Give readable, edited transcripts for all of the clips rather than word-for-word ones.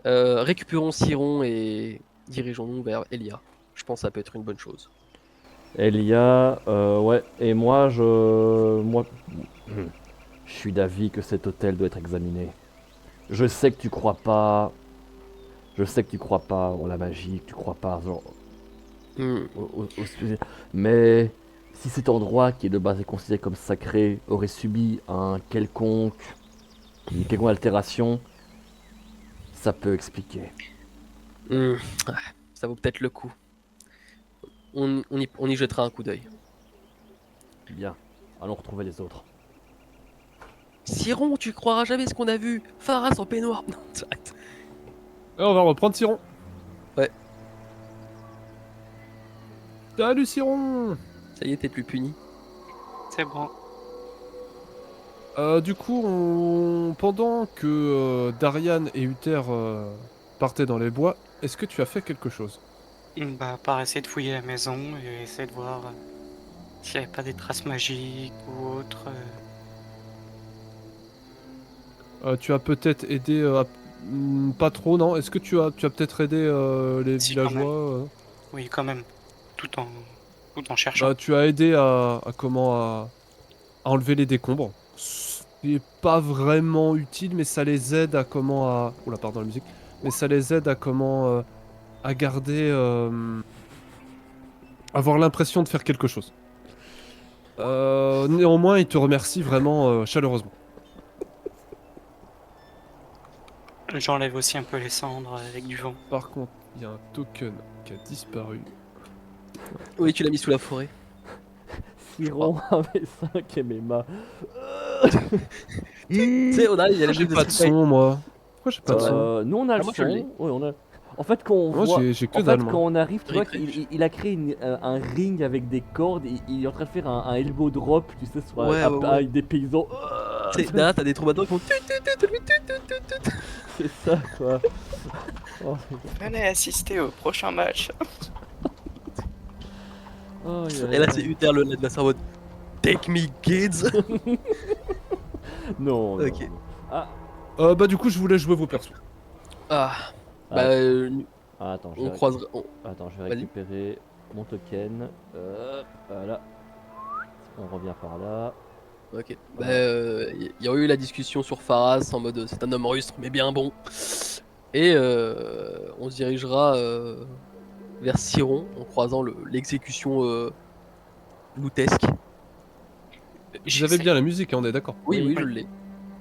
Récupérons Siron et dirigeons-nous vers Elia. Je pense que ça peut être une bonne chose. Elia, ouais, et moi, je suis d'avis que cet hôtel doit être examiné. Je sais que tu crois pas, je sais que tu crois pas en la magie, que tu crois pas genre, Hmm. mais si cet endroit qui est de base est considéré comme sacré aurait subi une quelconque altération, ça peut expliquer. Hmm. Ah, ça vaut peut-être le coup. On y jettera un coup d'œil. Bien, allons retrouver les autres. Siron, tu croiras jamais ce qu'on a vu. Pharas en peignoir. Non, j'arrête. Et on va reprendre Siron. Ouais, Salut Siron. ça y est, t'es plus puni. C'est bon. Du coup, pendant que Darian et Uther partaient dans les bois, est-ce que tu as fait quelque chose? Bah, par essayer de fouiller la maison et essayer de voir s'il n'y avait pas des traces magiques ou autres. Tu as peut-être aidé... pas trop, non? Est-ce que tu as peut-être aidé les Si, quand même. villageois Oui, quand même. Tout en, tout en cherchant. Bah, tu as aidé à enlever les décombres. C'est pas vraiment utile, mais ça les aide à comment à... Oula, pardon la musique. Mais ça les aide à comment... à garder... avoir l'impression de faire quelque chose. Néanmoins, il te remercie vraiment chaleureusement. J'enlève aussi un peu les cendres avec du vent. Par contre, il y a un token qui a disparu. Oui, tu l'as mis sous la forêt. Siron avait 5 MMA. Tu sais, on arrive, il y a Pourquoi les j'ai mecs de pas de Street Fighter. son, moi? Pourquoi j'ai pas de son? Nous on a Ah, le moi je l'ai. son, oui, on a. En fait quand on Moi, voit, j'ai que en dalle, fait moi. quand on arrive, tu vois qu'il Refresh. il a créé un ring avec des cordes, il est en train de faire un elbow drop, tu sais, Ouais, ouais, ouais. avec des paysans. Tu sais, derrière, t'as des troubadours qui font tut, tut, tut, tut, tut, tut, tut, tut. C'est ça quoi. Oh, Venez assister au prochain match. oh, Et là, c'est Uther le l'adversaire en mode Take me, kids. Non, non, Ok. non. Ah, Bah, du coup, je voulais jouer vos persos. Ah, bah, ah, attends, on croisera. attends, je vais Vas-y. récupérer mon token. Voilà, on revient par là. Ok. Bah, Voilà. il y aurait eu la discussion sur Pharas en mode c'est un homme rustre mais bien bon. Et on se dirigera vers Siron en croisant l'exécution loutesque. Vous avez bien la musique, hein, on est d'accord. Oui, Oui. oui, je Oui. l'ai.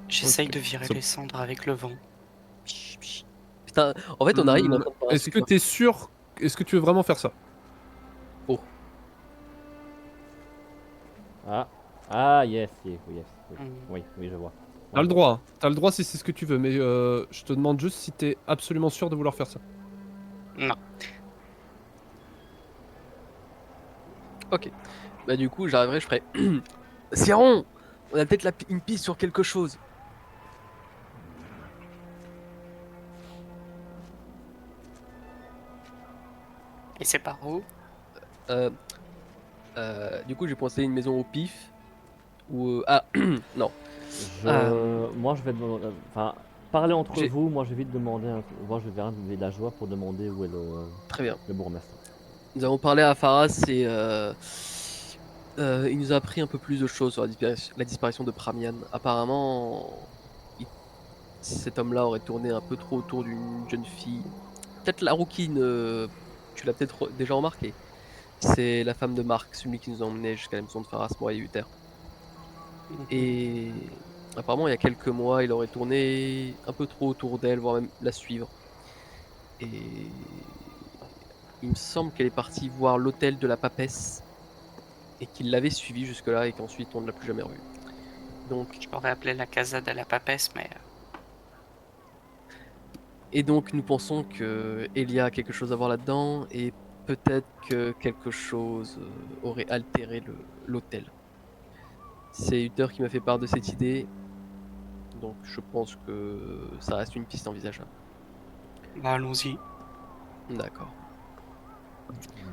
J'essaye Ok. de virer Ça- les cendres avec le vent. Putain, en fait, on arrive, il est en train de faire un Est-ce truc. que t'es sûr? Est-ce que tu veux vraiment faire ça? Oh, Ah, ah, yes, yes, yes, oui, Hmm. oui, oui, je vois. T'as le droit, hein. T'as le droit si c'est ce que tu veux, mais je te demande juste si t'es absolument sûr de vouloir faire ça. Non. ok. Bah, du coup, j'arriverai, je ferai. Siron, on a peut-être une piste sur quelque chose. Et c'est par où? Euh, du coup, j'ai pensé à une maison au pif. Ou. Ah, non. Moi, je vais demander, enfin, parler entre J'ai. vous. Moi, je vais vite demander, moi, je vais vers un des villageois pour demander où est Très bien. le bourgmestre. Nous avons parlé à Pharas et il nous a appris un peu plus de choses sur la disparition de Pramian. Apparemment, il- cet homme-là aurait tourné un peu trop autour d'une jeune fille. Peut-être la rouquine, tu l'as peut-être déjà remarqué. C'est la femme de Marc, celui qui nous a emmenés jusqu'à la maison de Pharas, moi et Uther. Mhm. Et apparemment, il y a quelques mois, il aurait tourné un peu trop autour d'elle, voire même la suivre. Et il me semble qu'elle est partie voir l'hôtel de la papesse et qu'il l'avait suivi jusque-là et qu'ensuite on ne l'a plus jamais revu. Donc, Je l'aurais appelé la casa de la papesse, mais et donc nous pensons que Elia a quelque chose à voir là-dedans et peut-être que quelque chose aurait altéré l'hôtel. C'est Uther qui m'a fait part de cette idée, donc je pense que ça reste une piste envisageable. bah, allons-y. D'accord.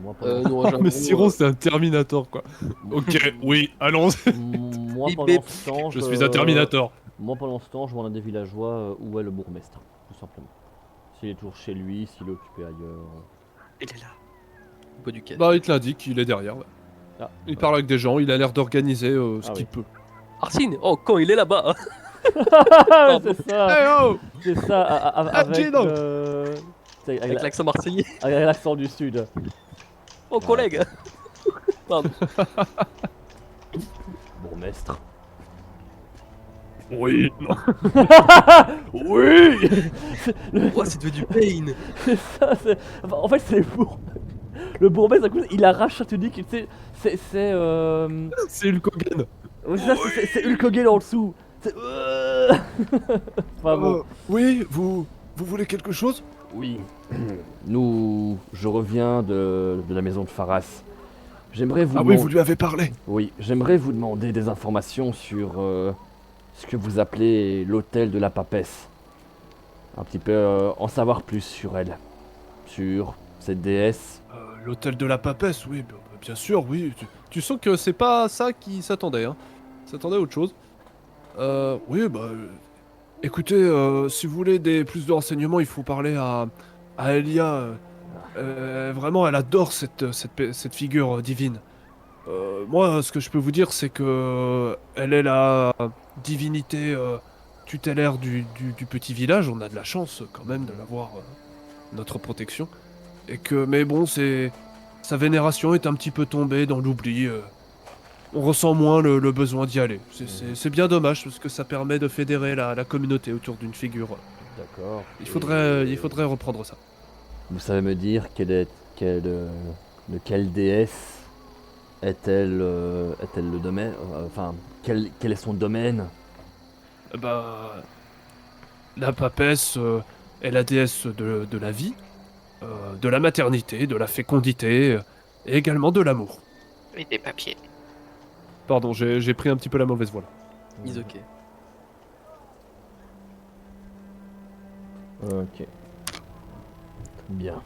Moi, pour Nous Oh, mais rejoindrons. Siron, c'est un Terminator, quoi. Ok, oui, allons. moi, Bip, pendant bip. ce temps, Je suis un Terminator. moi, pendant ce temps, je demande à des villageois où est le bourgmestre, tout simplement. s'il est toujours chez lui, s'il est occupé ailleurs. Il est là. Au bout du quai. Bah, il te l'indique, il est derrière. Ouais. Ah, Il parle avec des gens, il a l'air d'organiser ce Ah qu'il oui. peut. Arsène, oh, quand il est là-bas. c'est ça, Hey oh c'est ça, avec Gino le... c'est Avec l'accent marseillais. avec l'accent du sud. Oh, collègue. Pardon. Bourgmestre. Oui, non. Oui. Oh, c'est devenu Pain. C'est ça, enfin, en fait c'est le bourgmestre, d'un coup, il arrache sa tunique, tu sais, c'est C'est Hulk Hogan. ouais, c'est ça, c'est Hulk Hogan en dessous. C'est enfin bon. Oui, vous voulez quelque chose? Oui. Je reviens de la maison de Pharas. J'aimerais vous Ah oui, demander... vous lui avez parlé. Oui, j'aimerais vous demander des informations sur ce que vous appelez l'hôtel de la papesse. Un petit peu en savoir plus sur elle. Sur cette déesse. L'hôtel de la papesse, oui, bien sûr, oui. Tu sens que c'est pas ça qui s'attendait, hein. Il s'attendait à autre chose. Oui, bah... écoutez, si vous voulez plus de renseignements, il faut parler à Elia. Vraiment, elle adore cette figure divine. Moi, ce que je peux vous dire, c'est que elle est la divinité tutélaire du petit village. On a de la chance quand même de l'avoir notre protection. Et que, mais bon, sa vénération est un petit peu tombée dans l'oubli. On ressent moins le besoin d'y aller. C'est bien dommage parce que ça permet de fédérer la communauté autour d'une figure. D'accord. Il faudrait reprendre ça. Vous savez me dire de quelle déesse est-elle le domaine, enfin quel est son domaine? Bah, la papesse est la déesse de la vie, de la maternité, de la fécondité et également de l'amour. Et des papiers. Pardon, j'ai pris un petit peu la mauvaise voie là. Is ok. Ok. Bien.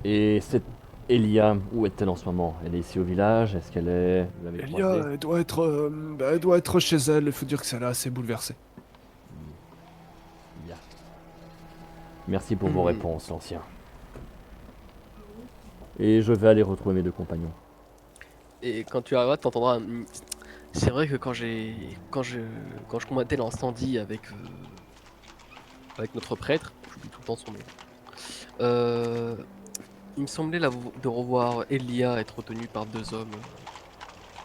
Et cette Elia, où est-elle en ce moment? Elle est ici au village? Est-ce qu'elle est... Vous l'avez croisée? Elia, elle doit être chez elle. Il faut dire que ça l'a assez bouleversée. Bien. Merci pour vos Hmm. réponses, l'ancien. Et je vais aller retrouver mes deux compagnons. Et quand tu arriveras, tu entendras. C'est vrai que quand je combattais l'incendie avec notre prêtre, j'oublie tout le temps son nom. Il me semblait de revoir Elia être retenue par deux hommes.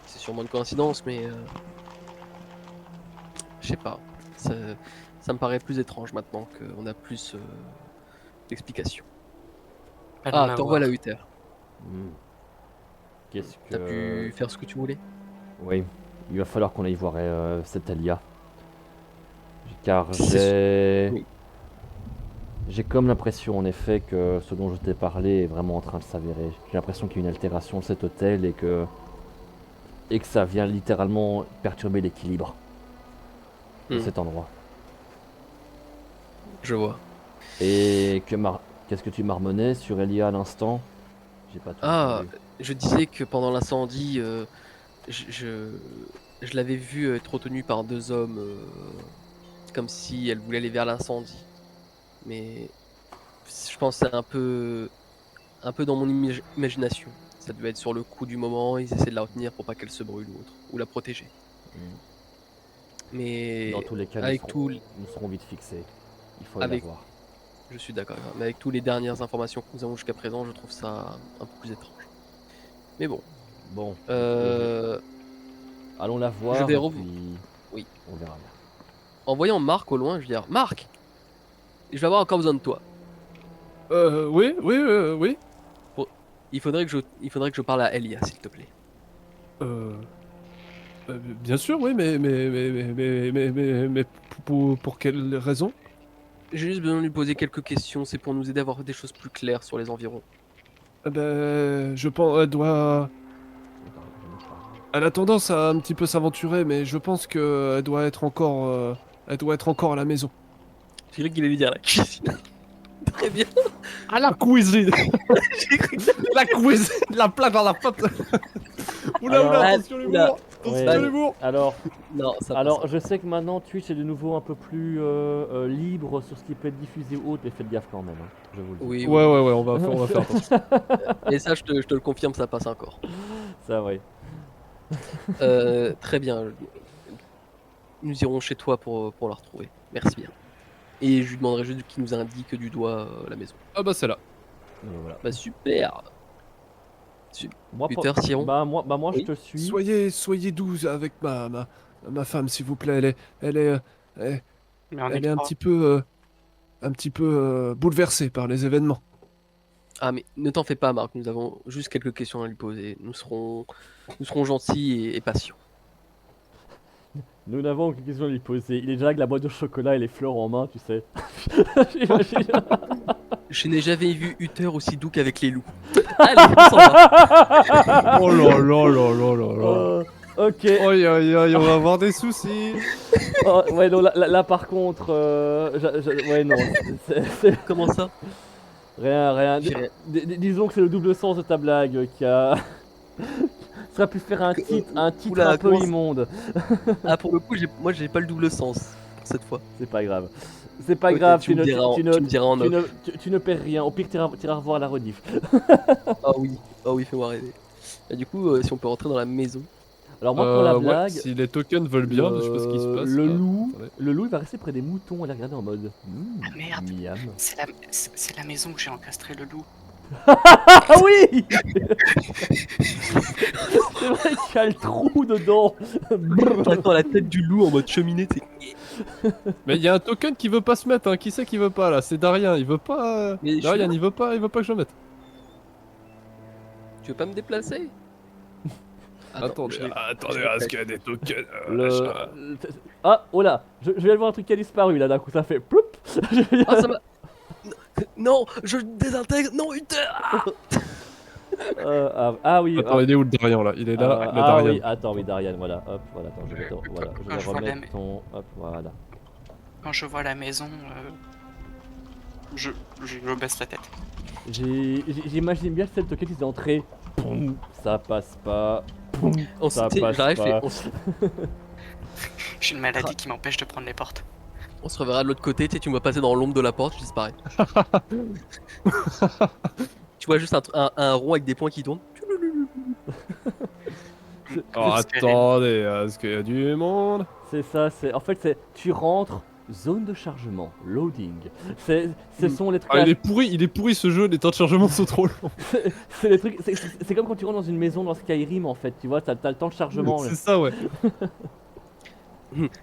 C'est sûrement une coïncidence, mais je sais pas. Ça me paraît plus étrange maintenant qu'on a plus d'explications. Allons la Ah, t'en voir. voilà Uther. Hmm. Qu'est-ce T'as que... pu faire ce que tu voulais? Oui, il va falloir qu'on aille voir cette Elia. Car C'est j'ai... Oui. J'ai comme l'impression en effet que ce dont je t'ai parlé est vraiment en train de s'avérer. J'ai l'impression qu'il y a une altération de cet hôtel et que ça vient littéralement perturber l'équilibre de Hmm. cet endroit. Je vois. Et qu'est-ce que tu marmonnais sur Elia à l'instant? J'ai pas tout Ah, entendu. je disais que pendant l'incendie, je l'avais vue être retenue par deux hommes, comme si elle voulait aller vers l'incendie. Mais je pense que c'est un peu dans mon imagination. Ça devait être sur le coup du moment, ils essaient de la retenir pour pas qu'elle se brûle ou autre, ou la protéger. Hmm. Mais Dans tous les cas, avec tout, nous serons vite fixés. Il faut aller avec, la voir. je suis d'accord. Mais avec toutes les dernières informations que nous avons jusqu'à présent, je trouve ça un peu plus étrange. Mais bon, Bon, allons la voir je vais et puis oui. on verra bien. En voyant Marc au loin, je vais dire Marc, je vais avoir encore besoin de toi. Oui. Il faudrait que je parle à Elia, s'il te plaît. Bien sûr, oui, mais pour quelle raison? J'ai juste besoin de lui poser quelques questions, c'est pour nous aider à avoir des choses plus claires sur les environs. Je pense elle a tendance à un petit peu s'aventurer, mais je pense que elle doit être encore à la maison. J'ai cru qu'il allait dire la cuisine. Très bien. À la cuisine. J'ai cru La cuisine, la plaque dans la pâte. Oula, Alors, attention les oula. mots. Ouais, de l'humour. alors, Non, ça alors passe. je sais que maintenant Twitch est de nouveau un peu plus libre sur ce qui peut être diffusé ou autre, mais faites gaffe quand même, hein, je vous le dis. Oui, Ouais, oui. ouais, ouais, on va faire attention. Et ça, je te le confirme, ça passe encore. Ça, ouais. Très bien. Nous irons chez toi pour la retrouver. Merci bien. Et je lui demanderai juste qu'il nous indique du doigt la maison. Ah bah c'est là. Voilà. Bah super. Moi, Peter, Siron. moi je Oui. te suis. Soyez doux avec ma femme, s'il vous plaît. Elle est, elle, Mais on est elle est trois. un petit peu bouleversée par les événements. Ah mais ne t'en fais pas, Marc. Nous avons juste quelques questions à lui poser. Nous serons gentils et patients. Nous n'avons aucune question à lui poser. Il est déjà avec la boîte de chocolat et les fleurs en main, tu sais. J'imagine. Je n'ai jamais vu Uther aussi doux qu'avec les loups. Allez, on s'en va. Oh là là là là là là. Ok. Aïe aïe aïe, on va avoir des soucis. Oh, ouais, non, là, par contre, ouais, non. Comment ça? Rien. J'ai rien. Disons que c'est le double sens de ta blague qui a. Ça a pu faire un titre Oula, un peu comment ça- immonde. Ah pour le coup, moi j'ai pas le double sens cette fois. C'est pas grave. C'est pas Ok, grave, tu me diras en- tu me diras en off. tu ne perds rien. Au pire, t'iras revoir la rediff. Ah oui, fais-moi rêver. Et du coup, si on peut rentrer dans la maison. Alors, moi, pour la Ouais, blague, si les tokens veulent bien, je sais pas ce qui se passe. le Ah, loup, attendez. il va rester près des moutons et les regarder en mode. Ah merde. Miam. C'est la maison où j'ai encastré le loup. Ah oui. C'est vrai qu'il y a le trou dedans. Brrr. T'entends la tête du loup en mode cheminée, t'sais. Mais il y a un token qui veut pas se mettre, hein. Qui c'est qui veut pas là? C'est Darien, il veut pas. Mais je suis Darien, là. il veut pas que je le mette. Tu veux pas me déplacer? Attendez, je l'ai- attendez, je l'ai est-ce fait. qu'il y a des tokens Le... Ah, oh là, je viens de voir un truc qui a disparu là d'un coup, ça fait ploup. Ah ça m'a... Non, je désintègre. Non, Uther. Ah oui. Attends, il est où le Darien là? Il est là, le Darien. oui, attends, oui, Darian, voilà, hop, voilà, attends, je vais, voilà, je Quand vais je vois remettre ton, hop, voilà. Quand je vois la maison, je baisse la tête. J'imagine bien cette token qui est entrée, poum, ça passe pas, poum, On ça s'est- passe j'arrive, pas. J'ai une maladie qui m'empêche de prendre les portes. on se reverra de l'autre côté. Tu sais, tu me vois passer dans l'ombre de la porte, je disparais. Tu vois juste un rond avec des points qui tournent. Oh, attendez, est-ce qu'il y a du monde? C'est ça, en fait, tu rentres, zone de chargement, loading. Ce sont les trucs. Ah, il est pourri ce jeu, les temps de chargement sont trop longs. C'est les trucs. C'est comme quand tu rentres dans une maison dans Skyrim en fait, tu vois, t'as le temps de chargement. C'est ça, ouais.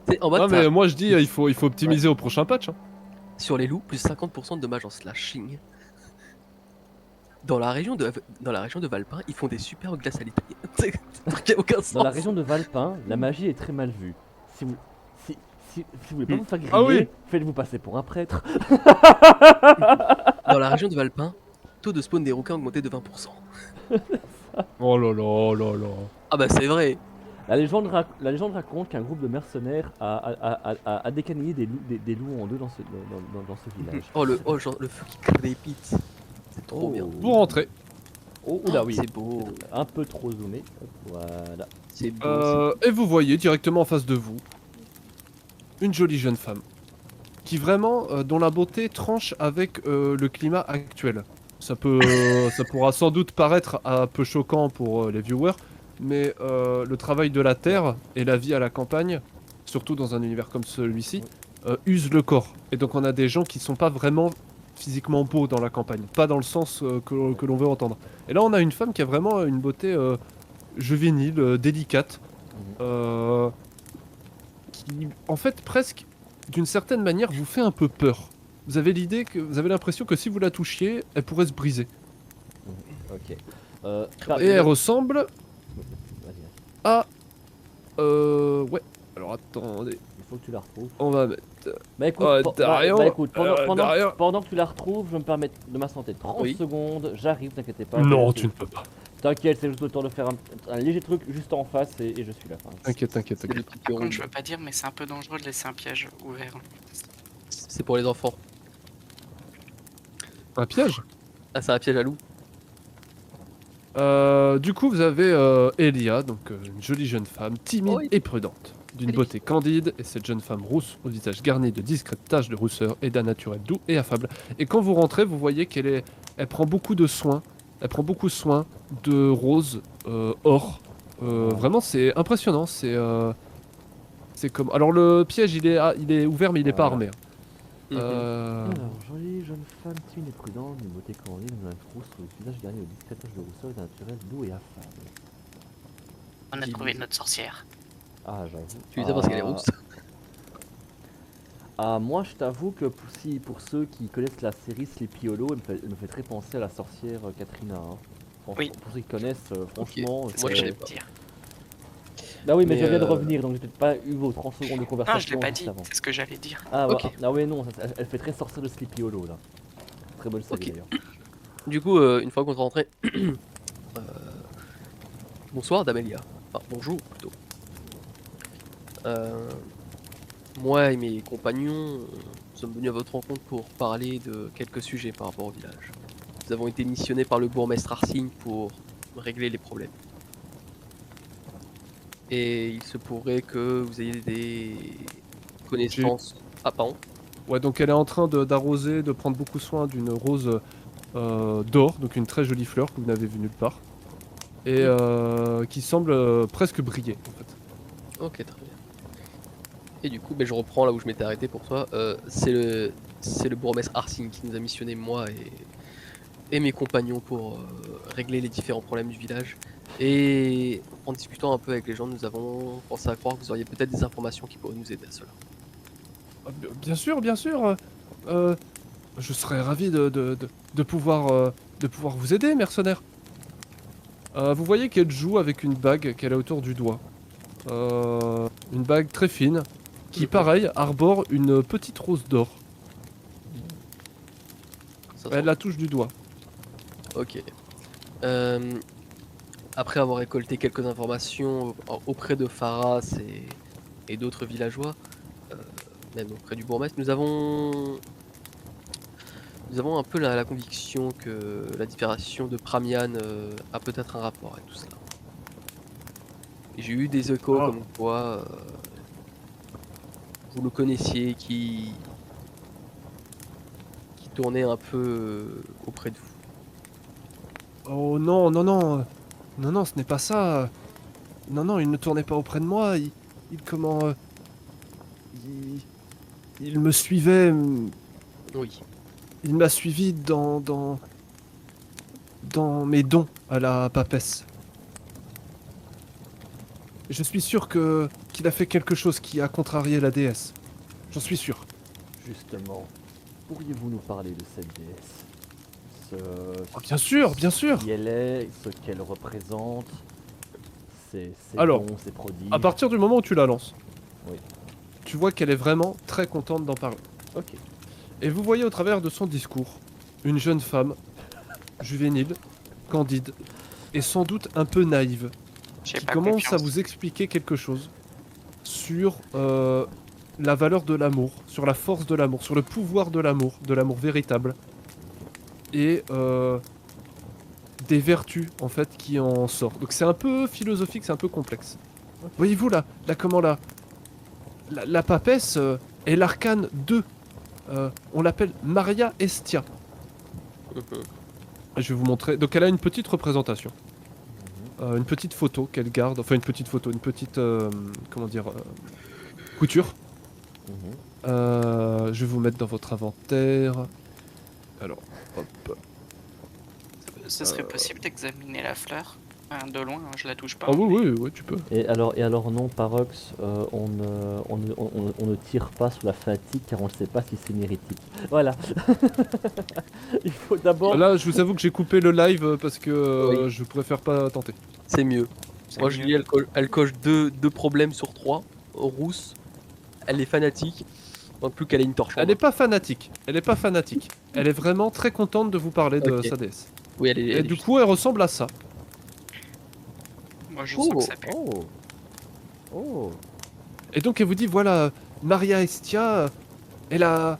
C'est en mode, Non, t'as- mais moi je dis, il faut optimiser au prochain patch. Hein. sur les loups, plus 50% de dommages en slashing. Dans la région de Valpin, ils font des superbes glaces à l'épée. C'est un truc qui a aucun sens. Dans la région de Valpin, la magie est très mal vue. Si vous, si vous voulez pas vous faire griller, Ah oui. faites-vous passer pour un prêtre. Dans la région de Valpin, taux de spawn des requins augmenté de 20%. Oh là là là là. Ah bah c'est vrai. La légende raconte qu'un groupe de mercenaires a décanillé des loups en deux dans ce village. Genre le feu qui crépite. C'est trop bien. Vous rentrez. Oh, oula, oui. C'est beau. Un peu trop zoomé. Hop, voilà. C'est beau. Et vous voyez directement en face de vous une jolie jeune femme qui vraiment, dont la beauté tranche avec le climat actuel. Ça pourra sans doute paraître un peu choquant pour les viewers, mais le travail de la terre et la vie à la campagne, surtout dans un univers comme celui-ci, use le corps. Et donc on a des gens qui sont pas vraiment physiquement beaux dans la campagne, pas dans le sens que l'on veut entendre. Et là on a une femme qui a vraiment une beauté juvénile, délicate, qui en fait presque d'une certaine manière vous fait un peu peur. Vous avez l'impression que si vous la touchiez, elle pourrait se briser. Ok. Et elle ressemble Vas-y, à ouais. Alors attendez, il faut que tu la retrouves. on va mettre. Bah écoute, Darien, Darien. pendant que tu la retrouves, je vais me permettre de m'assenter 30 Oui. secondes, j'arrive, t'inquiète pas. Non, tu ne peux pas. T'inquiète, c'est juste le temps de faire un léger truc juste en face et je suis là. Enfin, T'inquiète. C'est des trucs qui Par contre, roulent. je veux pas dire, mais c'est un peu dangereux de laisser un piège ouvert. C'est pour les enfants. Un piège? Ah, c'est un piège à loup. Du coup, vous avez Elia, donc une jolie jeune femme, timide Oui. et prudente, d'une Elle est beauté candide, et cette jeune femme rousse, au visage garni de discrètes taches de rousseur et d'un naturel doux et affable. Et quand vous rentrez, vous voyez elle prend beaucoup de soin, elle prend beaucoup soin de Rose or. Vraiment, c'est impressionnant. C'est comme. Alors le piège, il est ouvert, mais il n'est pas Voilà. armé. Hein. Mhm. Alors, jolie jeune femme timide et prudente, d'une beauté candide, d'une rousse, au visage garni de discrètes taches de rousseur et d'un naturel doux et affable. On a Qui trouvé lui- notre sorcière. Ah, j'avoue. Tu dis ça parce qu'elle est rousse. Moi, je t'avoue que pour ceux qui connaissent la série Sleepy Hollow, elle me fait très penser à la sorcière Katrina. Hein. Franchement, Oui. pour ceux qui connaissent, franchement, Moi, Moi, je je savais vais pas. dire. Bah oui, mais Mais, je viens de revenir, donc j'ai peut-être pas eu vos 30 secondes de Non, conversation je l'ai pas juste dit, avant. c'est ce que j'allais dire. Ah, Ok. ah ouais, non, elle fait très sorcière de Sleepy Hollow, là. Très bonne série, Ok. d'ailleurs. Du coup, une fois qu'on est rentré, bonsoir Damelia. Enfin, bonjour plutôt. Euh, Moi et mes compagnons sommes venus à votre rencontre pour parler de quelques sujets par rapport au village. Nous avons été missionnés par le bourgmestre Arsing pour régler les problèmes. Et il se pourrait que vous ayez des connaissances. Ah, pardon. Ouais, donc elle est en train d'arroser, de prendre beaucoup soin d'une rose d'or, donc une très jolie fleur que vous n'avez vue nulle part, et qui semble presque briller en fait. Ok, très bien. Et du coup, je reprends là où je m'étais arrêté pour toi. C'est le bourgmestre Arsing qui nous a missionné, moi et mes compagnons, pour régler les différents problèmes du village. Et en discutant un peu avec les gens, nous avons pensé à croire que vous auriez peut-être des informations qui pourraient nous aider à cela. Ah, bien sûr, bien sûr. Je serais ravi de pouvoir vous aider, mercenaire. Vous voyez qu'elle joue avec une bague qu'elle a autour du doigt. Une bague très fine, qui pareil arbore une petite rose d'or. Ça Elle sent- la touche du doigt. Ok. Euh, Après avoir récolté quelques informations auprès de Faras et d'autres villageois, euh, même auprès du bourgmestre, nous avons un peu la conviction que la disparition de Pramian a peut-être un rapport avec tout cela. Et j'ai eu des échos Ah. comme quoi vous le connaissiez, qui tournait un peu auprès de vous. Oh non, non, non. Non, non, ce n'est pas ça. Non, non, il ne tournait pas auprès de moi. Comment. Il, il me suivait. Oui. Il m'a suivi dans mes dons à la papesse. Je suis sûr qu'il a fait quelque chose qui a contrarié la déesse. J'en suis sûr. Justement, pourriez-vous nous parler de cette déesse Ah, bien sûr, bien sûr. Qui elle est, ce qu'elle représente, ses Alors, dons, ses prodiges. À partir du moment où tu la lances, Oui. tu vois qu'elle est vraiment très contente d'en parler. Ok. Et vous voyez au travers de son discours une jeune femme, juvénile, candide, et sans doute un peu naïve, J'ai qui pas commence confiance. à vous expliquer quelque chose sur la valeur de l'amour, sur la force de l'amour, sur le pouvoir de l'amour véritable, et des vertus en fait qui en sortent. Donc c'est un peu philosophique, c'est un peu complexe. Voyez-vous la papesse est l'arcane 2. On l'appelle Maria Estia. Je vais vous montrer. Donc elle a une petite représentation. Une petite photo qu'elle garde. Enfin une petite photo, une petite... comment dire couture. Mhm. Je vais vous mettre dans votre inventaire. Alors, hop. Ce serait possible d'examiner la fleur de loin, hein, je la touche pas. Ah oui, mais- oui, oui, tu peux. Et alors non, Parox, on ne tire pas sur la fatigue car on ne sait pas si c'est méritique. Voilà. Il faut d'abord... Là, je vous avoue que j'ai coupé le live parce que Oui. je préfère pas tenter. C'est mieux. c'est Moi, mieux. Julie, elle coche deux problèmes sur 3. Rousse, elle est fanatique. Donc plus qu'elle ait une torche. en Elle main. n'est pas fanatique. Elle est pas fanatique. Elle est vraiment très contente de vous parler de Ok. sa déesse. Oui, elle est. Et elle est du juste. coup, elle ressemble à ça. Moi je sens que ça pue. Oh. Oh. Et donc, elle vous dit voilà, Maria Estia, elle a.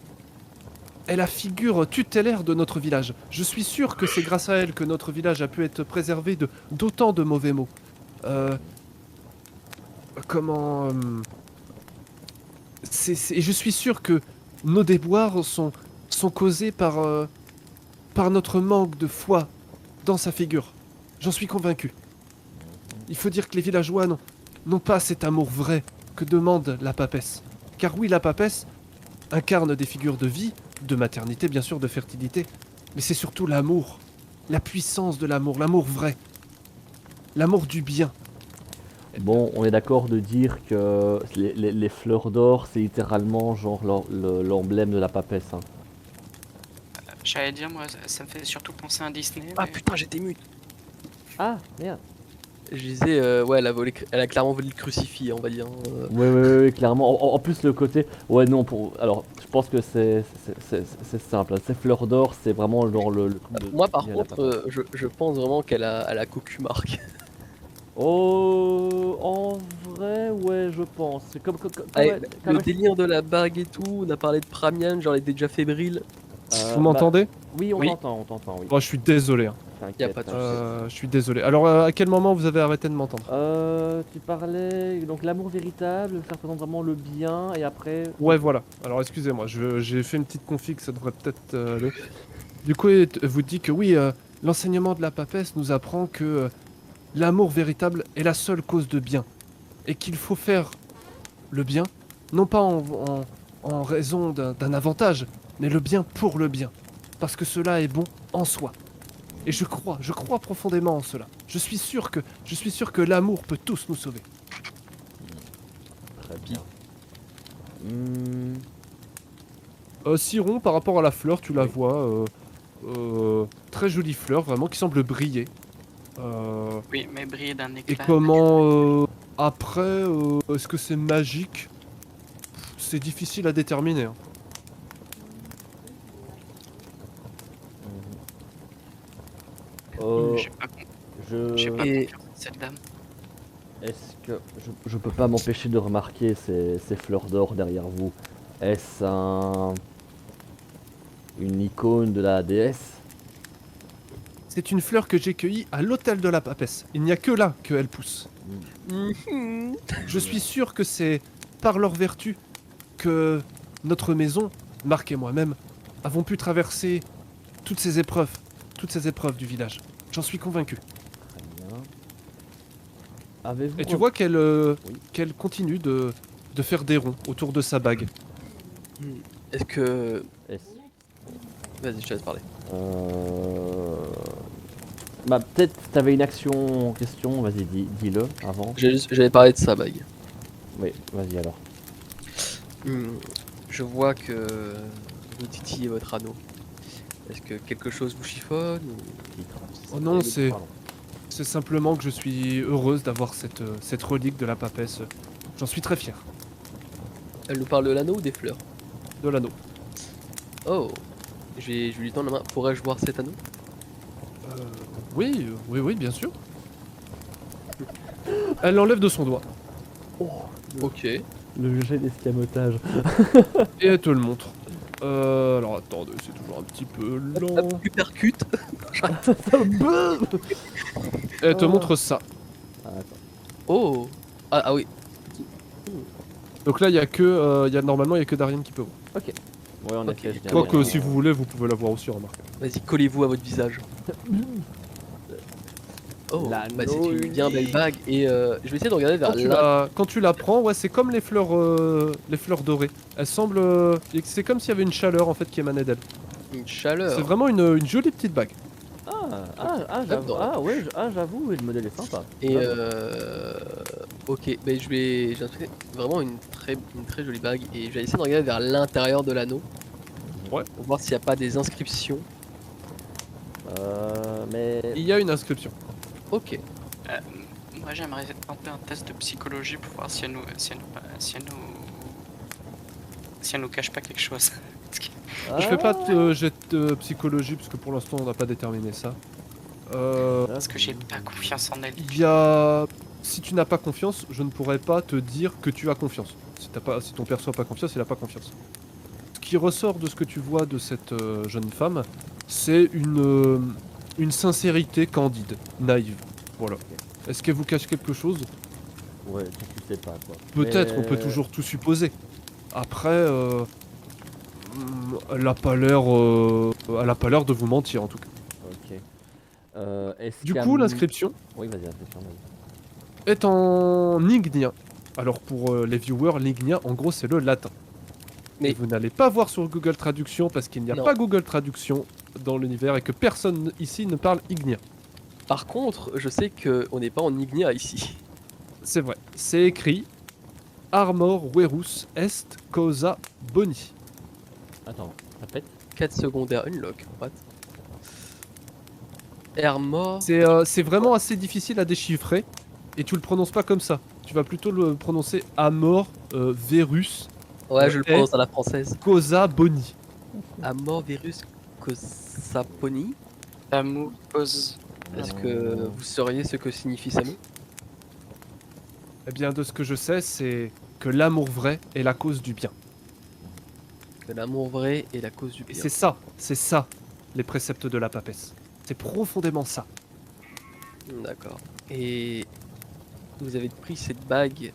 est la figure tutélaire de notre village. Je suis sûr que c'est grâce à elle que notre village a pu être préservé de d'autant de mauvais mots. Euh, comment... et je suis sûr que nos déboires sont causés par notre manque de foi dans sa figure. J'en suis convaincu. Il faut dire que les villageois n'ont pas cet amour vrai que demande la papesse. Car oui, la papesse incarne des figures de vie, de maternité bien sûr, de fertilité, mais c'est surtout l'amour, la puissance de l'amour vrai, l'amour du bien. Bon, on est d'accord de dire que les fleurs d'or, c'est littéralement genre l'emblème de la papesse. Hein. J'allais dire, moi, ça me fait surtout penser à Disney. Ah mais- putain, j'étais mute. Ah, merde. Je disais, ouais, elle a clairement volé le crucifix, on va dire. Ouais, clairement. En plus, le côté. Ouais, non, alors, je pense que c'est simple. Hein. Ces fleurs d'or, c'est vraiment genre le truc de. Moi, par de la contre, papesse. je pense vraiment qu'elle a cocu marque. Oh, en vrai, ouais, je pense. C'est Allez, comme le délire de la bague et tout, on a parlé de Pramian, genre elle était déjà fébrile. Vous m'entendez? Oui, Oui. on t'entend, oui. Moi, je suis désolé. Hein. T'inquiète, Y a pas de Je suis désolé. Alors, à quel moment vous avez arrêté de m'entendre? Tu parlais donc l'amour véritable, ça représente vraiment le bien, et après. Ouais, voilà. Alors, excusez-moi, j'ai fait une petite config, ça devrait peut-être aller. Du coup, vous dit que oui, l'enseignement de la papesse nous apprend que l'amour véritable est la seule cause de bien. Et qu'il faut faire le bien, non pas en raison d'un avantage, mais le bien pour le bien. Parce que cela est bon en soi. Et je crois profondément en cela. Je suis sûr que l'amour peut tous nous sauver. Très bien. Siron, par rapport à la fleur, tu la Oui. vois, très jolie fleur, vraiment, qui semble briller. Oui, mais briller d'un Et éclat. comment, après, est-ce que c'est magique? C'est difficile à déterminer. Hein. J'ai pas, Je. j'ai pas Et- confiance en cette dame. Est-ce que je peux pas m'empêcher de remarquer ces fleurs d'or derrière vous? Est-ce une icône de la déesse? C'est une fleur que j'ai cueillie à l'hôtel de la papesse. Il n'y a que là qu'elle pousse. Mhm. Je suis sûr que c'est par leur vertu que notre maison, Marc et moi-même, avons pu traverser toutes ces épreuves du village. J'en suis convaincu. Très bien. Avez-vous Et tu un- vois qu'elle continue de faire des ronds autour de sa bague. Est-ce que. est-ce- Vas-y, je te laisse parler. Bah peut-être t'avais une action en question, vas-y dis-le avant. J'avais parlé de sa bague. Oui, vas-y alors. Je vois que vous titillez votre anneau. Est-ce que quelque chose vous chiffonne ou... Oh non, c'est Pardon. simplement que je suis heureuse d'avoir cette relique de la papesse. J'en suis très fier Elle nous parle de l'anneau ou des fleurs? de l'anneau. Oh, je lui tends la main. Pourrais-je voir cet anneau? Oui, bien sûr. Elle l'enlève de son doigt Ok. Le jet d'escamotage. et elle te le montre. Alors attendez, c'est toujours un petit peu lent. Tu percutes. Et elle te montre ça. Ah, attends. Oh. Ah oui. Donc là, normalement, il y a que Darian qui peut voir. Ouais, en Ok. effet, je viens Quoique, de- si vous voulez, vous pouvez la voir aussi, remarque. Vas-y, collez-vous à votre visage. Oh, bah c'est une bien belle bague et je vais essayer de regarder vers Quand tu la prends, ouais, c'est comme les fleurs dorées. Elles semblent, c'est comme s'il y avait une chaleur en fait qui émanait d'elle. une chaleur. C'est vraiment une jolie petite bague. j'avoue. J'adore. J'avoue, le modèle est sympa. Et J'avoue. ok, ben j'ai trouvé vraiment une très jolie bague et je vais essayer de regarder vers l'intérieur de l'anneau. Ouais. Pour voir s'il n'y a pas des inscriptions. Mais Il y a une inscription. Ok. Moi, j'aimerais tenter un test de psychologie pour voir si elle nous cache pas quelque chose. Je fais pas de jet de psychologie parce que pour l'instant on n'a pas déterminé ça. Parce que j'ai pas confiance en elle. Il y a, si tu n'as pas confiance, je ne pourrais pas te dire que tu as confiance. Si ton perso a pas confiance, il a pas confiance. qui ressort de ce que tu vois de cette jeune femme, c'est une sincérité candide, naïve. Voilà. Est-ce qu'elle vous cache quelque chose? Ouais, tu sais pas quoi. Peut-être, on peut Mais- toujours tout supposer. Après, elle a pas l'air de vous mentir en tout cas. Ok. Est-ce Du qu'à coup, m- l'inscription Oui, vas-y, inscription, vas-y. est en ignien. Alors pour les viewers, l'ignien, en gros, c'est le latin. Mais- Et vous n'allez pas voir sur Google Traduction parce qu'il n'y a Non. pas Google Traduction dans l'univers et que personne ici ne parle ignien. Par contre, je sais qu'on n'est pas en Ignia ici. C'est vrai. C'est écrit Armor Verus Est Cosa Boni. Attends, répète. 4 secondaires unlock, what? Hermor. C'est vraiment assez difficile à déchiffrer et tu le prononces pas comme ça. Tu vas plutôt le prononcer Amor Verus Ouais, je le est- prononce à la française. Cosa Boni. Amor virus Cosaponi. L'amour pose. Est-ce que vous sauriez ce que signifie ce mot? Eh bien, de ce que je sais, c'est que l'amour vrai est la cause du bien. Que l'amour vrai est la cause du Et bien. c'est ça, les préceptes de la papesse. C'est profondément ça. D'accord. Et vous avez pris cette bague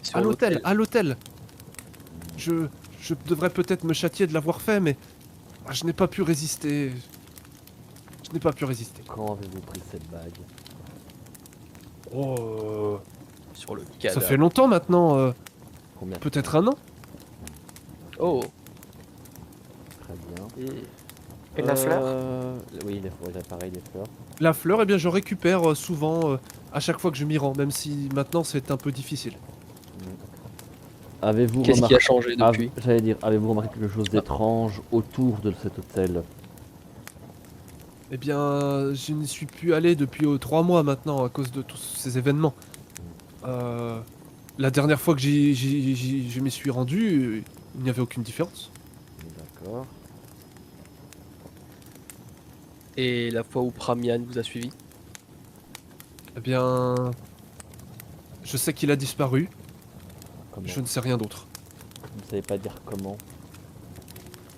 sur À l'hôtel. Je devrais peut-être me châtier de l'avoir fait, mais je n'ai pas pu résister. Je n'ai pas pu résister. Quand avez-vous pris cette bague? Oh, Sur le ça cadavre. fait longtemps maintenant, Combien? peut-être un an. Oh. Très bien. Hmm. Et la fleur? Oui, pareil, les fleurs. La fleur, eh bien, je récupère souvent à chaque fois que je m'y rends, même si maintenant c'est un peu difficile. Avez-vous Qu'est-ce qui remarqué... a changé depuis? J'allais dire, avez-vous remarqué quelque chose d'étrange autour de cet hôtel? Eh bien, je n'y suis plus allé depuis 3 mois maintenant à cause de tous ces événements. La dernière fois que je m'y suis rendu, il n'y avait aucune différence. D'accord. Et la fois où Pramian vous a suivi? Eh bien, je sais qu'il a disparu, Comment? je ne sais rien d'autre. Vous ne savez pas dire comment?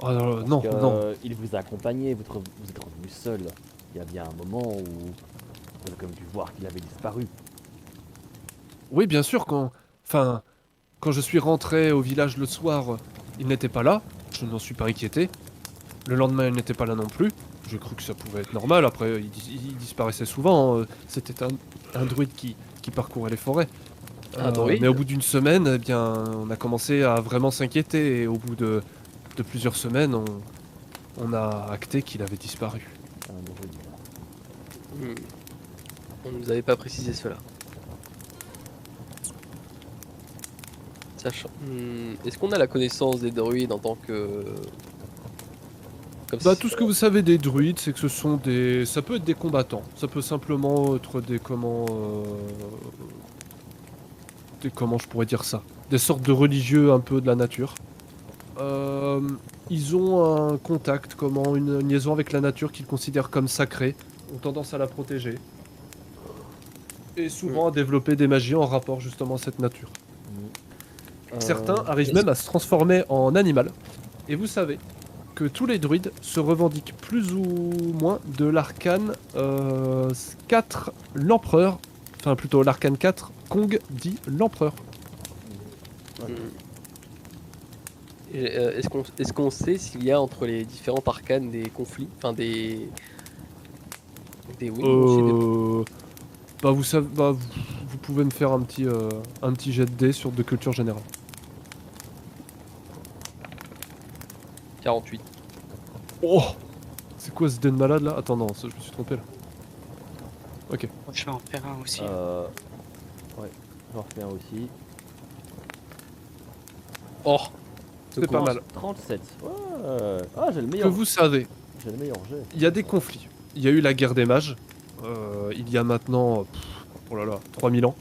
Oh, non, Parce que, non. il vous a accompagné, vous êtes revenu seul. Il y a bien un moment où vous avez comme dû voir qu'il avait disparu. Oui, bien sûr, quand je suis rentré au village le soir, il n'était pas là, je n'en suis pas inquiété. Le lendemain, il n'était pas là non plus. J'ai cru que ça pouvait être normal, après, il disparaissait souvent. C'était un druide qui parcourait les forêts. Un druide? Mais au bout d'une semaine, eh bien, on a commencé à vraiment s'inquiéter, et au bout de plusieurs semaines, on a acté qu'il avait disparu. Un druide. Hmm. On ne nous avait pas précisé cela. Sachant. Est-ce qu'on a la connaissance des druides en tant que. Comme Bah, si- tout ce que vous savez des druides, c'est que ce sont des... Ça peut être des combattants, ça peut simplement être des comment je pourrais dire ça? Des sortes de religieux un peu de la nature. Ils ont un contact, une liaison avec la nature qu'ils considèrent comme sacrée, ont tendance à la protéger. Et souvent à développer des magies en rapport justement à cette nature. Certains arrivent même à se transformer en animal. Et vous savez que tous les druides se revendiquent plus ou moins de l'arcane 4, l'empereur. Enfin plutôt l'arcane 4, Kong dit l'empereur. Hmm. Et, est-ce qu'on sait s'il y a entre les différentes arcanes des conflits, enfin des oui, aussi des- Bah vous savez, vous pouvez me faire un petit jet de dés sur de culture générale. 48. Oh, c'est quoi ce dé de malade là? Attends, non, je me suis trompé là. Ok. Moi, je vais en faire un aussi. Ouais, j'en refais un aussi. Oh, C'est pas mal. 37. Ouais. Ah, j'ai le Que meilleur. vous savez, J'ai le meilleur jet. il y a des conflits. Il y a eu la guerre des mages, il y a maintenant, oh là là, 3000 ans,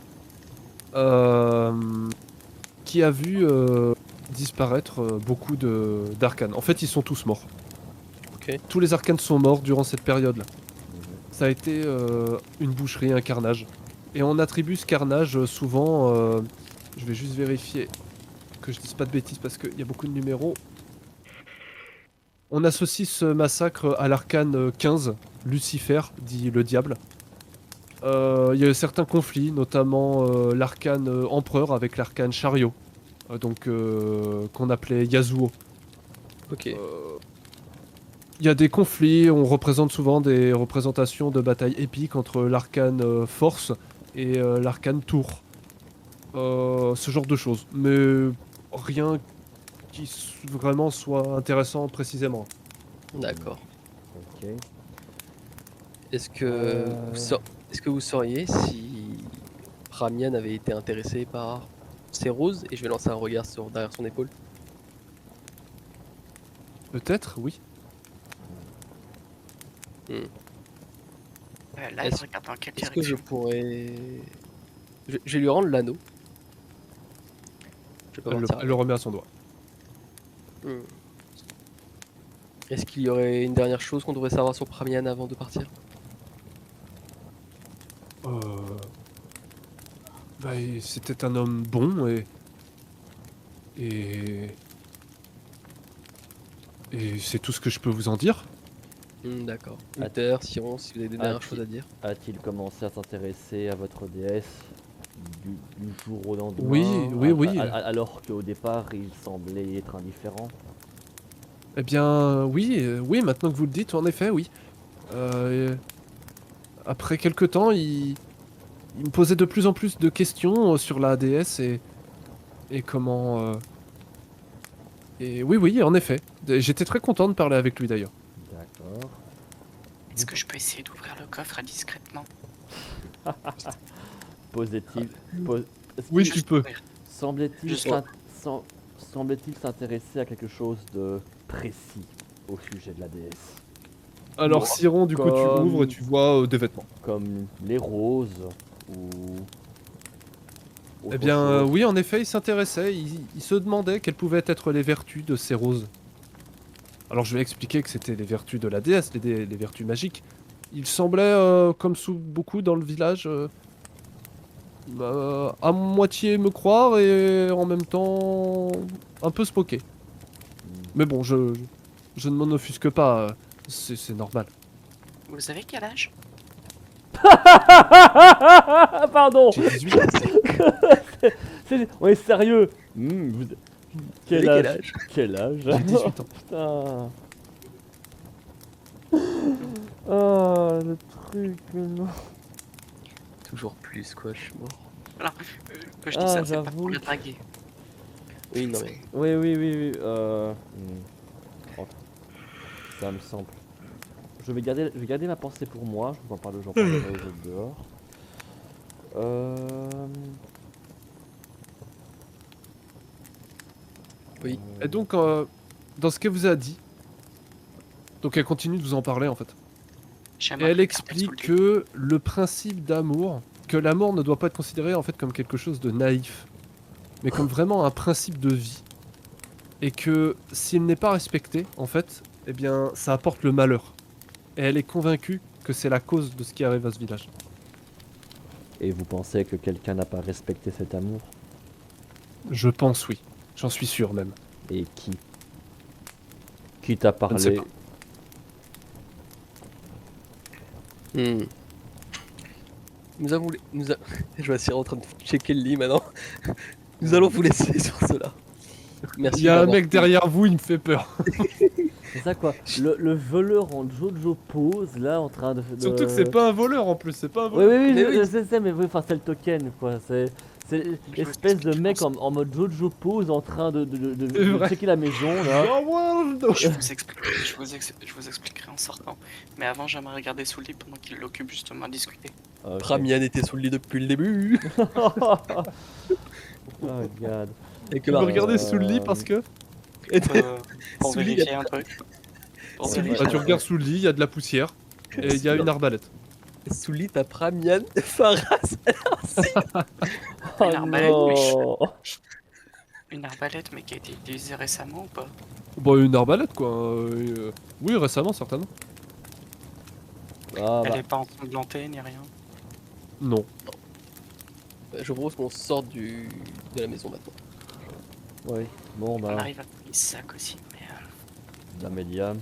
qui a vu disparaître beaucoup d'arcanes. En fait, ils sont tous morts. ok. Tous les arcanes sont morts durant cette période-là. Ça a été une boucherie, un carnage. Et on attribue ce carnage souvent, je vais juste vérifier que je dise pas de bêtises parce qu'il y a beaucoup de numéros. On associe ce massacre à l'arcane 15, Lucifer, dit le diable. Il y a eu certains conflits, notamment l'arcane empereur avec l'arcane chariot, qu'on appelait Yasuo. Ok. Il y a des conflits, on représente souvent des représentations de batailles épiques entre l'arcane force et l'arcane tour. Ce genre de choses. Mais rien qui vraiment soit intéressant précisément. D'accord. Ok. Est-ce que, Euh. est-ce que vous sauriez si Ramian avait été intéressé par ces roses? Et je vais lancer un regard derrière son épaule. Peut-être, oui. Là, je Est-ce regarde dans quelle est-ce que je direction. pourrais... Je vais lui rendre l'anneau. Je vais pas Elle partir le avec. remet à son doigt. Hmm. Est-ce qu'il y aurait une dernière chose qu'on devrait savoir sur Pramian avant de partir? Euh... Bah, c'était un homme bon et... Et c'est tout ce que je peux vous en dire. D'accord. Ah, Uther, Siron, si vous avez des dernières ti- choses à dire. A-t-il commencé à s'intéresser à votre déesse du jour au lendemain Oui. Alors qu'au départ il semblait être indifférent. Eh bien, oui, maintenant que vous le dites, en effet, oui. Après quelques temps, il me posait de plus en plus de questions sur la déesse et comment... Et oui, en effet. J'étais très content de parler avec lui d'ailleurs. D'accord. Est-ce que je peux essayer d'ouvrir le coffre discrètement? Posait-il. Oui, Juste tu peux. ouvrir. Semblait-il Juste- semblait-il s'intéresser à quelque chose de précis au sujet de la déesse, Alors, Bon, Siron, du coup, tu comme- ouvres et tu vois des vêtements. comme les roses ou. Eh autre bien, chose. oui, en effet, il s'intéressait. Il se demandait quelles pouvaient être les vertus de ces roses. Alors, je vais expliquer que c'était les vertus de la déesse, les vertus magiques. Il semblait, comme sous beaucoup dans le village, à moitié me croire et en même temps un peu se moquer. Mais bon, je ne m'en offusque pas. C'est normal. Vous avez quel âge? Pardon. J'ai 18. On est sérieux. Quel Vous avez âge? Quel âge? J'ai 18 ans. Putain. Oh, le truc, non. toujours plus, quoi, je suis mort. Alors, que je dis Ah, ça, c'est pas j'avoue. pour le draguer. Oui, non, mais... Oui. Oh, ça me semble. Je vais garder ma pensée pour moi. Je vous en parle, j'en parlerai aux autres dehors. Oui. Et donc, dans ce qu'elle vous a dit, donc elle continue de vous en parler en fait. Et J'aimerais elle regarder explique sous le lit. que le principe d'amour, que l'amour ne doit pas être considéré en fait comme quelque chose de naïf, mais comme vraiment un principe de vie. Et que s'il n'est pas respecté, en fait, eh bien, ça apporte le malheur. Et elle est convaincue que c'est la cause de ce qui arrive à ce village. Et vous pensez que quelqu'un n'a pas respecté cet amour? Je pense oui. J'en suis sûr même. Et qui? Qui t'a ne sais parlé? pas. Nous avons... Je vois Cyril en train de checker le lit maintenant. Nous allons vous laisser sur cela. Merci Il y a un d'avoir- mec derrière vous, il me fait peur. C'est ça quoi, le voleur en Jojo pose là en train de. Surtout que c'est pas un voleur en plus, c'est pas un Oui, voleur. oui, Mais je oui. sais, mais oui, enfin c'est le token quoi. C'est Je l'espèce vous de explique mec en- en mode Jojo pose en train de C'est vrai. checker la maison là. Je vous expliquerai en sortant. Mais avant, j'aimerais regarder sous le lit pendant qu'il l'occupe justement à discuter. Ok. Pramian était sous le lit depuis le début. Oh god. Et que Tu peux bah, regarder sous le lit parce que... Pour Sous le lit, vérifier un truc. Pour Sous le lit, vérifier Bah, tu un regardes sous le lit, il y a de la poussière. Et il y a une arbalète. sous le lit, t'as Pramian, Faras. Oh arbalète, non. Une arbalète, mais qui a été utilisée récemment ou pas? Bon, une arbalète quoi. Oui, récemment certainement. Ah Elle bah. est pas ensanglantée ni rien. Non. Je propose qu'on sorte de la maison maintenant. Oui. Bon On bah. arrive à trouver ce sac aussi, mais d'Amélia,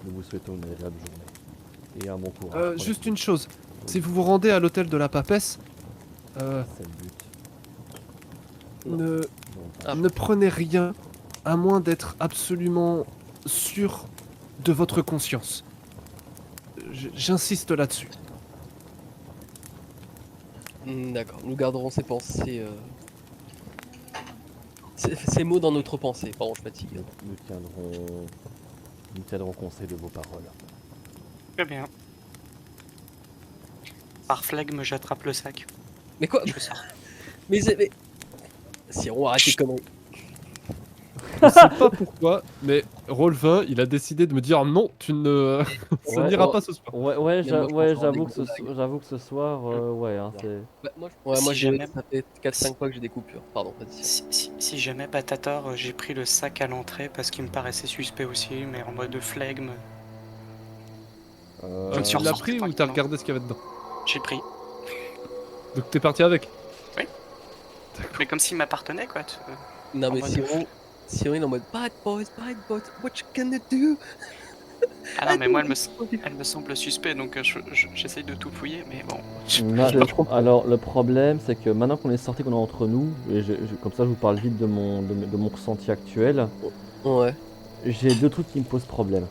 nous vous souhaitons une agréable journée. Et un bon courage. pour la Juste suite. une chose, si vous vous rendez à l'hôtel de la papesse, C'est le but. ne, Bon, Ah. ne prenez rien à moins d'être absolument sûr de votre conscience. J'insiste là-dessus. D'accord, nous garderons ces pensées, ces mots dans notre pensée. Pardon, je fatigue. nous tiendrons conseil de vos paroles. Très bien. Par flegme, j'attrape le sac. Mais quoi? Je sors. Mais Siron, arrête tes conneries. Je sais pas pourquoi, mais Roll20, il a décidé de me dire non, tu ne. Ça Ouais, n'ira oh. pas ce soir. Ouais, Mais moi, je pense j'avoue avoir des j'avoue que ce soir, ouais, hein, c'est... Bah, moi, Si j'ai- jamais- ça fait 4-5 fois que j'ai des coupures. Pardon, vas-y. Si jamais pas t'as tort, j'ai pris le sac à l'entrée parce qu'il me paraissait suspect aussi, mais en mode flegme, Je me suis Tu l'as ressorti pris ou t'as tranquillement. regardé ce qu'il y avait dedans? j'ai pris. Donc t'es parti avec? Mais comme s'il m'appartenait, quoi. Non, En mais mode Siron, il est en mode bad boys, what you gonna do? Ah non, mais moi, elle me semble suspect, donc j'essaye de tout fouiller, mais bon. Alors le problème c'est que maintenant qu'on est sorti, qu'on est entre nous, et comme ça je vous parle vite de mon ressenti actuel, Ouais. j'ai deux trucs qui me posent problème.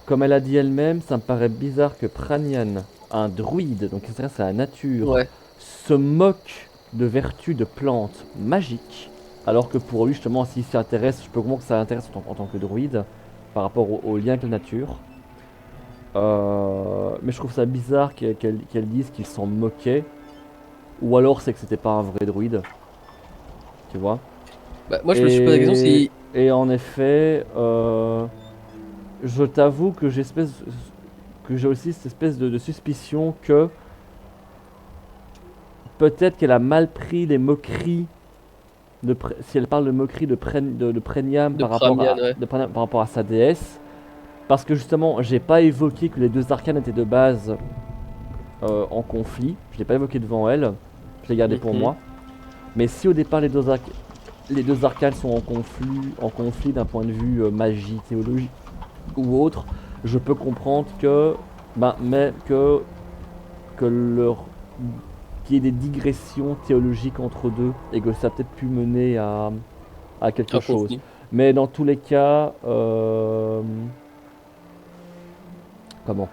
Comme elle a dit elle-même, ça me paraît bizarre que Pranian, un druide, donc qui s'intéresse à la nature, Ouais. se moque de vertus de plantes magiques, alors que pour lui justement s'il s'y intéresse, je peux comprendre que ça l'intéresse en tant que druide, par rapport au lien avec la nature. Mais je trouve ça bizarre qu'elle dise qu'il s'en moquait, ou alors c'est que c'était pas un vrai druide, tu vois. Bah, moi, je me suis posé la question si. Et en effet, je t'avoue que j'ai aussi cette espèce de suspicion que peut-être qu'elle a mal pris les moqueries si elle parle de moqueries de Preniam De par rapport Pramian, à ouais. de Preniam par rapport à sa déesse, parce que justement j'ai pas évoqué que les deux arcanes étaient de base en conflit, je l'ai pas évoqué devant elle, je l'ai gardé pour Mhm. moi. Mais si au départ les deux arcanes sont en conflit d'un point de vue magie, théologie ou autre, je peux comprendre que, qu'il y ait des digressions théologiques entre deux et que ça a peut-être pu mener à quelque Un chose. conflit. Mais dans tous les cas, comment?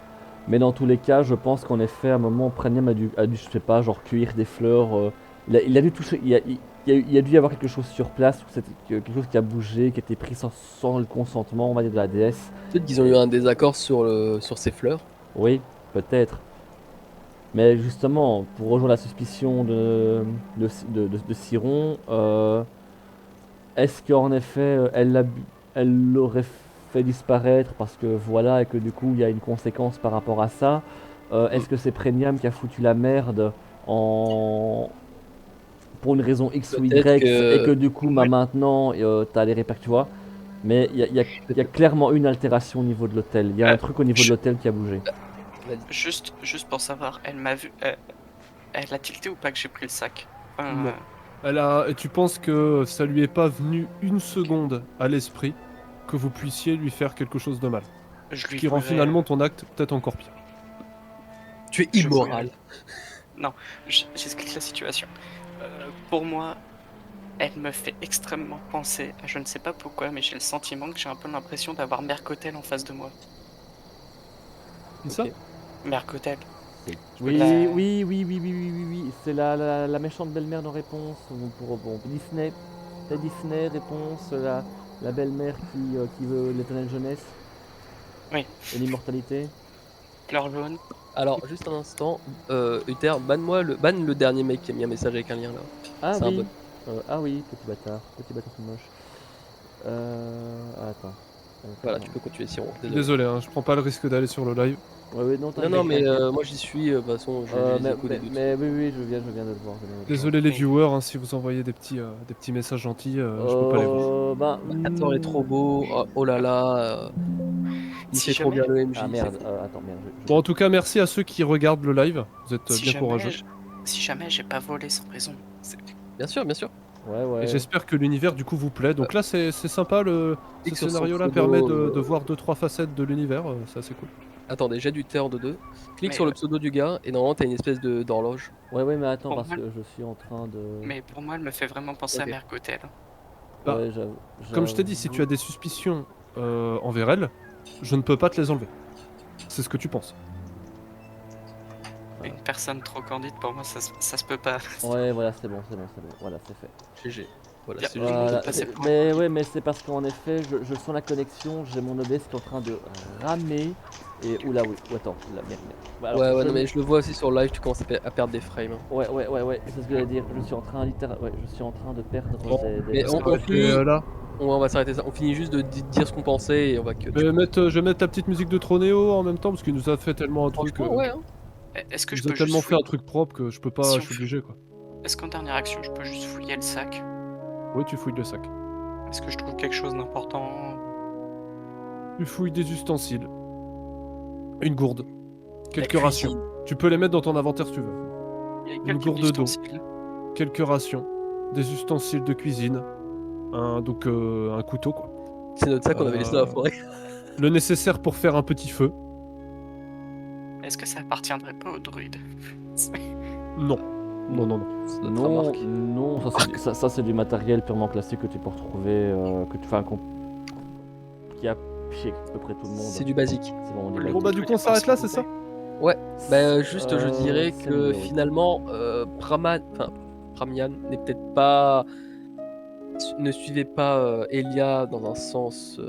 Mais dans tous les cas, je pense qu'en effet, à un moment, Preniam a dû, je sais pas, genre cueillir des fleurs. Il a dû toucher, il a dû y avoir quelque chose sur place, ou quelque chose qui a bougé, qui a été pris sans le consentement, on va dire, de la déesse. Peut-être qu'ils ont eu un désaccord sur ces fleurs. Oui, peut-être. Mais justement, pour rejoindre la suspicion de Siron, est-ce qu'en effet, elle l'aurait fait disparaître parce que voilà, et que du coup, il y a une conséquence par rapport à ça? Est-ce que c'est Preniam qui a foutu la merde pour une raison X ou Peut-être Y, que- et que du coup, maintenant, t'as les répercussions, tu vois? Mais il y a clairement une altération au niveau de l'hôtel. Il y a un truc au niveau de l'hôtel qui a bougé. Juste pour savoir, elle m'a vu. Elle a tilté ou pas que j'ai pris le sac? Non. Et tu penses que ça lui est pas venu une seconde à l'esprit que vous puissiez lui faire quelque chose de mal? Je lui Qui rend voudrais- finalement ton acte peut-être encore pire. Tu es Je immoral. J'explique la situation. Pour moi, elle me fait extrêmement penser à je ne sais pas pourquoi, mais j'ai le sentiment que j'ai un peu l'impression d'avoir Mercotel en face de moi. C'est ça? Ok. Mercotel. Oui, la- oui, c'est la méchante belle-mère de réponse pour Disney. La Disney réponse, la belle-mère qui veut l'éternelle jeunesse. Oui. Et l'immortalité. Fleur jaune. Alors, juste un instant, Uther, banne le dernier mec qui a mis un message avec un lien là. Ah C'est un oui. bot. Ah oui, petit bâtard tout moche. Attends. Voilà, tu peux continuer, Siron. Désolé. Désolé, hein, je prends pas le risque d'aller sur le live. Ouais, non, Non, t'inquiète, non, mais t'inquiète. moi j'y suis, de toute façon, j'ai les échos des doutes. mais oui, je viens de le voir. Désolé les Oui. viewers, hein, si vous envoyez des petits messages gentils, je peux pas les voir. Attends, il est trop beau, oh là là, il Si fait trop bien jamais- le MJ. Ah merde, c'est- attends, merde. Bon, en tout cas, merci à ceux qui regardent le live. Vous êtes Si bien jamais, courageux. si jamais j'ai pas volé sans raison. Bien sûr, bien sûr. Ouais. Et j'espère que l'univers du coup vous plaît. Donc là c'est sympa, ce Clique sur son scénario-là pseudo, permet de voir 2-3 facettes de l'univers, c'est assez cool. Attendez, j'ai du terre de 2. Clique Mais, sur le pseudo du gars et normalement t'as une espèce d'horloge. Ouais, mais attends, Pour parce moi- que je suis en train de... Mais pour moi, elle me fait vraiment penser à Ok. Mercotel. Bah, Ouais, j'avoue. Comme je t'ai dit, si tu as des suspicions envers elle, je ne peux pas te les enlever. C'est ce que tu penses. Une personne trop candide, pour moi, ça se peut pas. Ouais, voilà, c'est bon. Voilà, c'est fait. GG. Voilà, Y'a- c'est Voilà. juste. Voilà, passer pour un mais candide. ouais, mais c'est parce qu'en effet, je sens la connexion, j'ai mon OBS qui est en train de ramer, et oula, oui, attends, la merde. Bah, alors, Ouais, je non, mais ne- je le vois aussi sur live, tu commences à perdre des frames. hein. Ouais, c'est ce que j'allais dire, je suis en train de perdre Bon, des... Mais on s'arrêter, finit. là. On va s'arrêter ça. On finit juste de dire ce qu'on pensait et on va que. Je vais mettre la petite musique de Tronéo en même temps parce qu'il nous a fait tellement un truc. Franchement, ouais. Hein. Est-ce que Il je nous a peux juste tellement fait un fouiller... truc propre que je peux pas, Si je on suis fait- obligé quoi. Est-ce qu'en dernière action, je peux juste fouiller le sac? Oui, tu fouilles le sac. Est-ce que je trouve quelque chose d'important? Tu fouilles des ustensiles. Une gourde. Quelques La rations. cuisine. Tu peux les mettre dans ton inventaire si tu veux. Il y a Une quelques gourde d'eau. ustensiles. Quelques rations. Des ustensiles de cuisine. Un couteau quoi. C'est notre sac qu'on avait laissé dans la forêt. Le nécessaire pour faire un petit feu. Est-ce que ça appartiendrait pas au druide? Non. Non. C'est notre Non, remarque. non, ça c'est du matériel purement classique que tu peux retrouver, qui a chez à peu près tout le monde. C'est du basique. C'est vraiment du Le- Bon basique. bah du coup on s'arrête là, c'est ça? Juste, je dirais c'est que mieux, oui. finalement, Pramian n'est peut-être pas. Ne suivait pas Elia dans un sens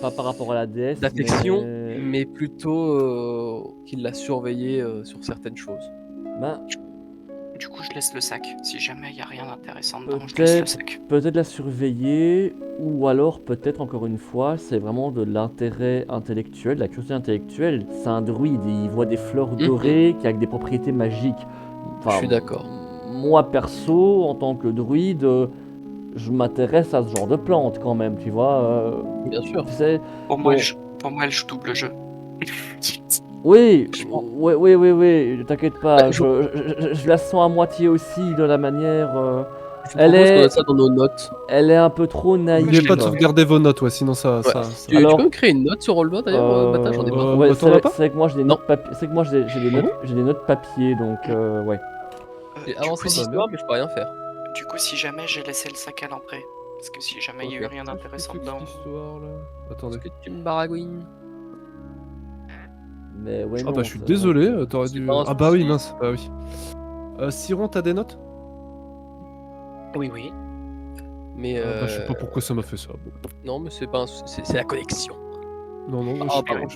Pas par rapport à la déesse, d'affection, mais... mais plutôt qu'il l'a surveillé sur certaines choses. Ben, Du coup, je laisse le sac. Si jamais il y a rien d'intéressant dedans, je laisse le sac. peut-être la surveiller, ou alors peut-être encore une fois, c'est vraiment de l'intérêt intellectuel, de la curiosité intellectuelle. C'est un druide, il voit des fleurs dorées qui ont des propriétés magiques. Enfin, Je suis d'accord. Moi perso, en tant que druide, je m'intéresse à ce genre de plantes quand même, tu vois. Bien sûr. Tu sais, Pour moi, bon. elle joue double jeu. oui, Je pense. oui, t'inquiète pas, Bah, je la sens à moitié aussi de la manière. Je Elle propose qu'on est- note ça dans nos notes. Elle est un peu trop naïve. N'oubliez pas de je l'ai sauvegarder vos notes, ouais, sinon ça. Ouais. Tu Alors- peux me créer une note sur Roll20 d'ailleurs, Bata, j'en ai pas. Ouais, bah, t'en as pas c'est que moi j'ai des Non. notes papier. C'est que moi j'ai des Ah notes, j'ai des notes papier, donc ouais. J'ai Du avancé coup, si- l'histoire, mais je peux rien faire. Du coup, si jamais j'ai laissé le sac à l'entrée, parce que si jamais il y a eu Ok. rien d'intéressant dedans, Attendez. Est-ce que tu me baragouines? Mais ouais. Ah non, bah je suis ça- désolé, t'aurais c'est dû... pas un Ah bah oui, souci. mince, bah oui. Siron, t'as des notes? oui. Mais Bah, je sais pas pourquoi ça m'a fait ça. Bon. non, mais c'est pas un souci, c'est la connexion. Non, Ah, je sais pardon. pas.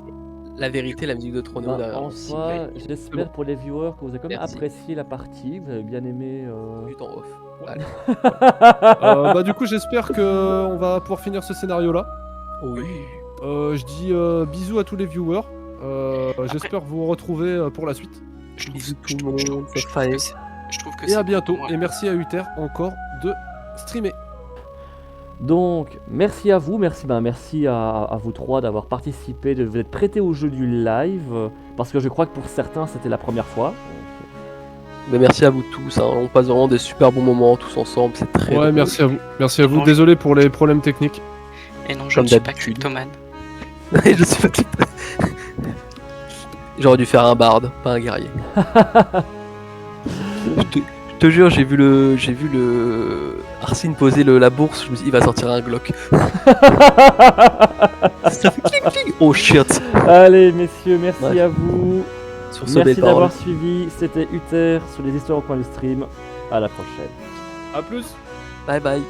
La vérité, la musique de Trono Ben, derrière. en aussi, soi, mais j'espère bon. pour les viewers que vous avez quand même Merci. apprécié la partie, vous avez bien aimé. Du temps off. Allez. Bah du coup j'espère que on va pouvoir finir ce scénario là. Oui. Je dis bisous à tous les viewers. J'espère vous retrouver pour la suite. Je trouve, Bisous je tout le trouve- je monde, trouve- je ça trouve faille. que c'est- je trouve que Et à c'est bientôt. pour moi. Et merci à Uther encore de streamer. Donc, merci à vous, merci à vous trois d'avoir participé, de vous être prêtés au jeu du live, parce que je crois que pour certains c'était la première fois. Mais merci à vous tous, hein. On passe vraiment des super bons moments tous ensemble, c'est très Ouais, drôle. merci à vous. Merci à vous. Bon. Désolé pour les problèmes techniques. Et non, je Comme ne suis pas d'habitude. cryptomane. Je sais pas qui. J'aurais dû faire un barde, pas un guerrier. Je te jure, j'ai vu le Arsène poser la bourse, je me suis dit, il va sortir un Glock. Ça fait cling, cling. Oh shit. Allez messieurs, merci Ouais. à vous, Sur ce belle merci parole. d'avoir suivi, c'était Uther sur les histoires au coin du stream, à la prochaine. À plus. Bye bye.